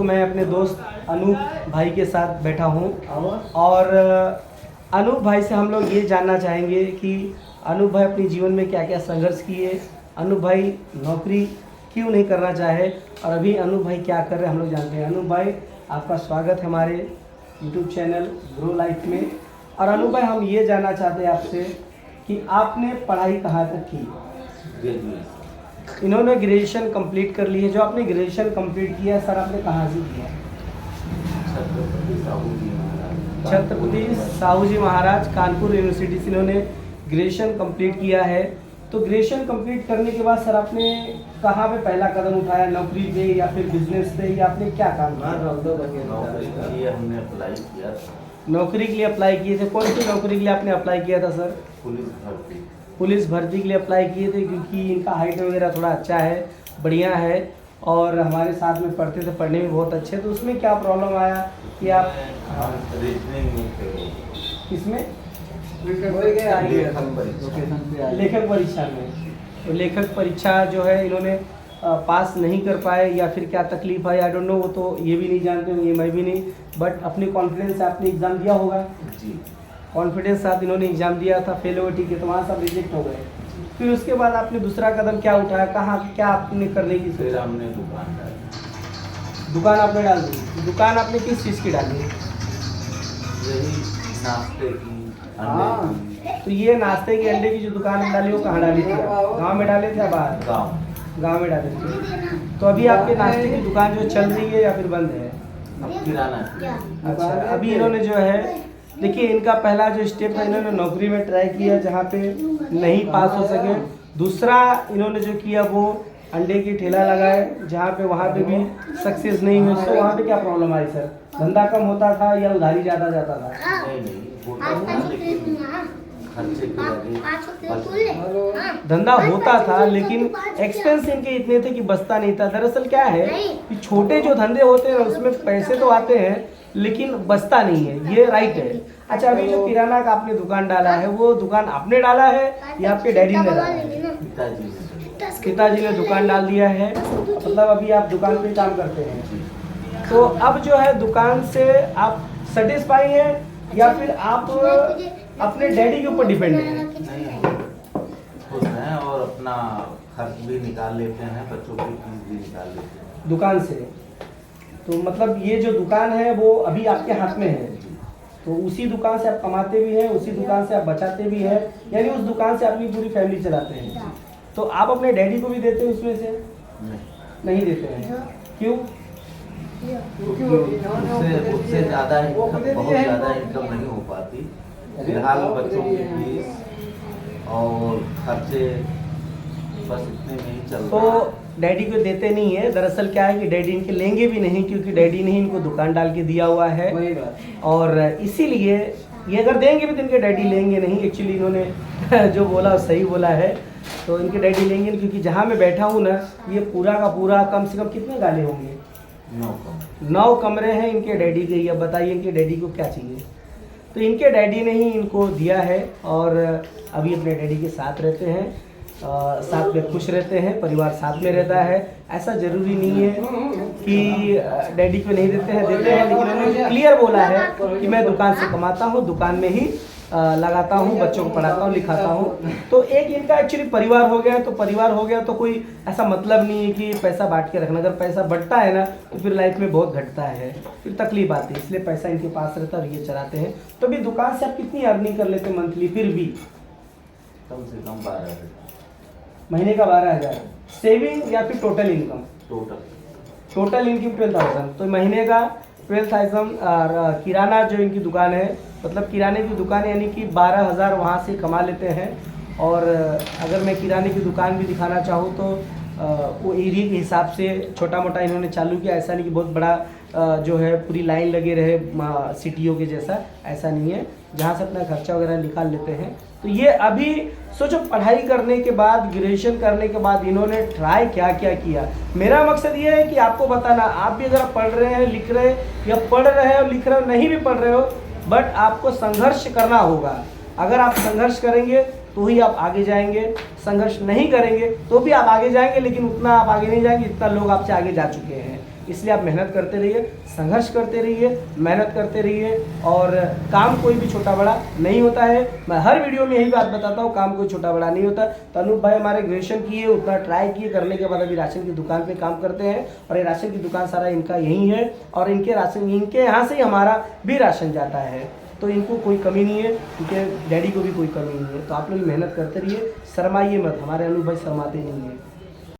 मैं अपने दोस्त अनूप भाई के साथ बैठा हूँ और अनूप भाई से हम लोग ये जानना चाहेंगे कि अनूप भाई अपने जीवन में क्या क्या संघर्ष किए, अनूप भाई नौकरी क्यों नहीं करना चाहे और अभी अनूप भाई क्या कर रहे हैं हम लोग जानते हैं। अनूप भाई आपका स्वागत है हमारे यूट्यूब चैनल ग्रो लाइफ में। और अनूप भाई हम ये जानना चाहते हैं आपसे कि आपने पढ़ाई कहाँ तक की? इन्होंने ग्रेजुएशन कंप्लीट कर ली है। जो आपने ग्रेजुएशन कंप्लीट किया सर आपने कहाँ से किया? छत्रपति साहू जी महाराज कानपुर यूनिवर्सिटी से इन्होंने ग्रेजुएशन कंप्लीट किया है। तो ग्रेजुएशन कंप्लीट करने के बाद सर आपने कहाँ पे पहला कदम उठाया, नौकरी पे या फिर बिजनेस पे, या आपने क्या काम किया? नौकरी के लिए हमने अप्लाई किया था। नौकरी के लिए अप्लाई किए थे। कौन सी नौकरी के लिए आपने अप्लाई किया था सर? पुलिस भर्ती। पुलिस भर्ती के लिए अप्लाई किए थे क्योंकि इनका हाइट वगैरह थोड़ा अच्छा है, बढ़िया है और हमारे साथ में पढ़ते थे, पढ़ने में बहुत अच्छे। तो उसमें क्या प्रॉब्लम आया कि आप रीजनिंग में थे? किसमें? लेखन परीक्षा में। तो लेखक परीक्षा जो है इन्होंने पास नहीं कर पाए या फिर क्या तकलीफ है आई डोंट नो, वो तो ये भी नहीं जानते, ये मैं भी नहीं। बट अपने कॉन्फिडेंस से आपने एग्ज़ाम दिया होगा जी, कॉन्फिडेंस साथ इन्होंने एग्ज़ाम दिया था, फेल हुए, ठीक है, तो वहाँ सब रिजेक्ट हो गए। फिर उसके बाद आपने दूसरा कदम क्या उठाया, कहाँ क्या आपने करने की फिर सोचा? हमने दुकान डाली। दुकान आपने डाल दी। दुकान आपने किस चीज़ की डाली? यही नाश्ते की, हाँ, अंडे की। तो ये नाश्ते की अंडे की जो दुकान डाली वो कहाँ डाली थी? गाँव में डाले थे या बाहर? गाँव में डाले थे। तो अभी आपके नाश्ते की दुकान जो चल रही है या फिर बंद है? अब किराना की। अच्छा, अभी इन्होंने जो है देखिए इनका पहला जो स्टेप था, इन्होंने नौकरी में ट्राई किया जहाँ पे नहीं पास हो सके। दूसरा इन्होंने जो किया वो अंडे की ठेला लगाए जहाँ पे वहाँ पे भी सक्सेस नहीं हुई। तो वहाँ पे क्या प्रॉब्लम आई सर? धंधा कम होता था या उधारी ज़्यादा जाता था? नहीं होता था, लेकिन खर्चे के लगे धंधा होता था लेकिन एक्सपेंस इनके इतने थे कि बचता नहीं था। दरअसल क्या है कि छोटे जो धंधे होते हैं उसमें पैसे तो आते हैं लेकिन बचता नहीं है, ये राइट है। अच्छा, अभी जो किराना का आपने दुकान डाला है वो दुकान आपने डाला है या आपके डैडी ने डाला है? पिताजी ने। पिताजी ने दुकान डाल दिया है, मतलब अभी आप दुकान पे काम करते हैं। तो अब जो है दुकान से आप सेटिस्फाई हैं या फिर आप अपने डैडी के ऊपर डिपेंड हैं? नहीं, खुश हैं और अपना खर्च भी निकाल लेते हैं, बच्चों की फीस भी निकाल लेते हैं दुकान से। तो मतलब ये जो दुकान है वो अभी आपके हाथ में है, तो उसी दुकान से आप कमाते भी हैं, उसी दुकान से आप बचाते भी हैं, यानी उस दुकान से अपनी पूरी फैमिली चलाते हैं। तो आप अपने डैडी को भी देते हैं उसमें से? नहीं देते हैं। क्यों? उससे ज़्यादा इनकम, बहुत ज़्यादा इनकम नहीं हो पाती। फिलहाल बच्चों की फीस और खर्चे बस इतने में ही चल रहा है। तो डैडी को देते नहीं है। दरअसल क्या है कि डैडी इनके लेंगे भी नहीं क्योंकि डैडी ने ही इनको दुकान डाल के दिया हुआ है और इसीलिए ये अगर देंगे भी तो इनके डैडी लेंगे नहीं। एक्चुअली इन्होंने जो बोला सही बोला है, तो इनके डैडी लेंगे नहीं क्योंकि जहाँ मैं बैठा हूँ ना ये पूरा का पूरा कम से कम कितने गाले होंगे? 9 कमरे हैं इनके डैडी के। अब बताइए इनके डैडी को क्या चाहिए? तो इनके डैडी ने ही इनको दिया है और अभी अपने डैडी के साथ रहते हैं, साथ में खुश रहते हैं, परिवार साथ में रहता है। ऐसा ज़रूरी नहीं है कि डैडी को नहीं देते हैं, देते हैं, लेकिन उन्होंने क्लियर बोला है कि मैं दुकान से कमाता हूँ, दुकान में ही लगाता हूँ, बच्चों को पढ़ाता हूँ, लिखाता हूँ। तो एक इनका एक्चुअली परिवार हो गया। तो परिवार हो गया तो कोई ऐसा मतलब नहीं है कि पैसा बांट के रखना। अगर पैसा बढ़ता है ना तो फिर लाइफ में बहुत घटता है, फिर तकलीफ आती है, इसलिए पैसा इनके पास रहता है और ये चलाते हैं। तो अभी दुकान से आप कितनी अर्निंग कर लेते हैं मंथली? फिर भी कम से कम 12,000 महीने का 12,000 सेविंग या फिर टोटल इनकम? टोटल इनकी 12,000। तो महीने का 12,000। और किराना जो इनकी दुकान है, मतलब किराने की दुकान यानी कि 12,000 वहाँ से कमा लेते हैं। और अगर मैं किराने की दुकान भी दिखाना चाहूँ तो वो एरिया के हिसाब से छोटा मोटा इन्होंने चालू किया। ऐसा नहीं कि बहुत बड़ा जो है पूरी लाइन लगे रहे सिटियों के जैसा, ऐसा नहीं है। जहाँ से अपना खर्चा वगैरह निकाल लेते हैं। तो ये अभी सोचो पढ़ाई करने के बाद, ग्रेजुएशन करने के बाद इन्होंने ट्राई क्या क्या किया। मेरा मकसद ये है कि आपको बताना, आप भी अगर पढ़ रहे हैं, लिख रहे हैं या पढ़ रहे हो, लिख रहे हो, नहीं भी पढ़ रहे हो, बट आपको संघर्ष करना होगा। अगर आप संघर्ष करेंगे तो ही आप आगे जाएंगे, संघर्ष नहीं करेंगे तो भी आप आगे जाएंगे, लेकिन उतना आप आगे नहीं जाएंगे जितना लोग आपसे आगे जा चुके हैं। इसलिए आप मेहनत करते रहिए, संघर्ष करते रहिए, मेहनत करते रहिए। और काम कोई भी छोटा बड़ा नहीं होता है। मैं हर वीडियो में यही बात बताता हूँ, काम कोई छोटा बड़ा नहीं होता। तो अनूप भाई हमारे ग्रेजुएशन किए, उतना ट्राई किए, करने के बाद अभी राशन की दुकान पे काम करते हैं। और ये राशन की दुकान सारा इनका यही है, और इनके यहाँ से ही हमारा भी राशन जाता है। तो इनको कोई कमी नहीं है, क्योंकि डैडी को भी कोई कमी नहीं है। तो आप लोग मेहनत करते रहिए, शर्माइए मत। हमारे अनूप भाई शर्माते नहीं है।